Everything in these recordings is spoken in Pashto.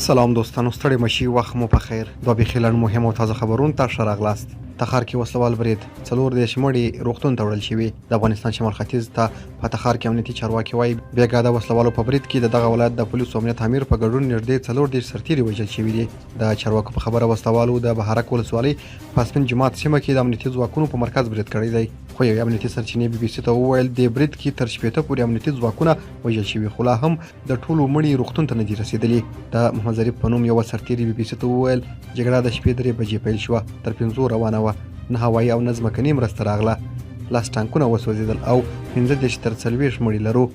سلام دوستانو، ستړي مشي، وخت مو په خیر. دوه بیخي لنډ مهم او تازه خبرونه ته ښه راغلاست. تخار کې وسلوال برید 4 مړي روغتون ته وړل شوي. د افغانستان شمال ختیځ ته په تخار کې امنیتي چارواکي وایي بېګا د وسلوالو په برید کې دغه ولایت د پولیسو امنیت امیر په ګډون نږدې 40 سرتیري وژل شوي دي. د چارواکو په خبره وسلوالو د بهارک ولسوالۍ په سپین جومات سیمه کې د امنیتي ځواکونو په مرکز برید کړی دی. خو یو امنیتي سرچینې بي بي سي ته وویل د برید کې تر 60 پورې امنیتي ځواکونه وژل شوي، خو لا هم د ټولو مړي روغتون ته نه دي رسېدلي. د محمد ظریف په نوم یو سرتیري بي بي سي ته وویل جګړه د شپې 3 بجې پیل شوه، تر 5 روانه وه، نه هوایي او نه ځمکنۍ مرسته راغله، لاس ټانکونه وسوځېدل او 15 تر 40 مړي لرو.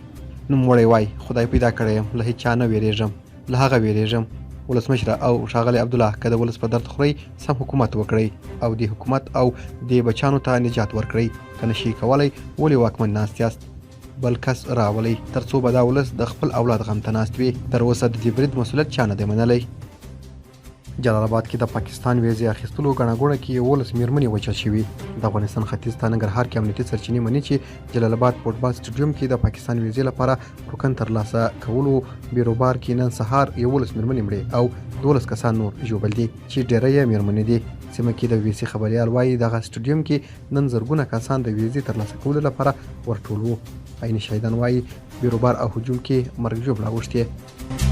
نوموړی وایي خدای پیدا کړی یم، له هیچا نه ویرېږم، له هغه ویرېږم. ولسمشر او ښاغلی عبدالله که د ولس په درد خورئ سم حکومت وکړئ او د حکومت او د بچیانو ته نجات ورکړئ. که نشئ کولی ولې واکمن ناست یاست؟ بل کس راولئ تر څو به دا ولس د خپل اولاد غم ته ناست وي. تر اوسه د دې برید مسؤلیت چا نه دی منلی. جلال آباد کې د پاکستان ویزې اخیستلو ګڼه ګوڼه کې 11 مېرمنې وژل شوي. د افغانستان ختیځ ته ننګرهار کې امنیتي سرچینې مني چې جلال آباد فوټبال سټیډیوم کې د پاکستان ویزې لپاره ټوکن ترلاسه کولو بیروبار کې نن سهار 11 مېرمنې مړې او 12 کسان نور ژوبل دي چې ډېری یې مېرمنې دي. سیمه کې د بي بي سي خبریال وایي دغه سټیډیوم کې نن زرګونه کسان د ویزې ترلاسه کولو لپاره ورټول وو. عین شهیدان وایي بیروبار او هجوم کې مرګ ژوبله اوښتې.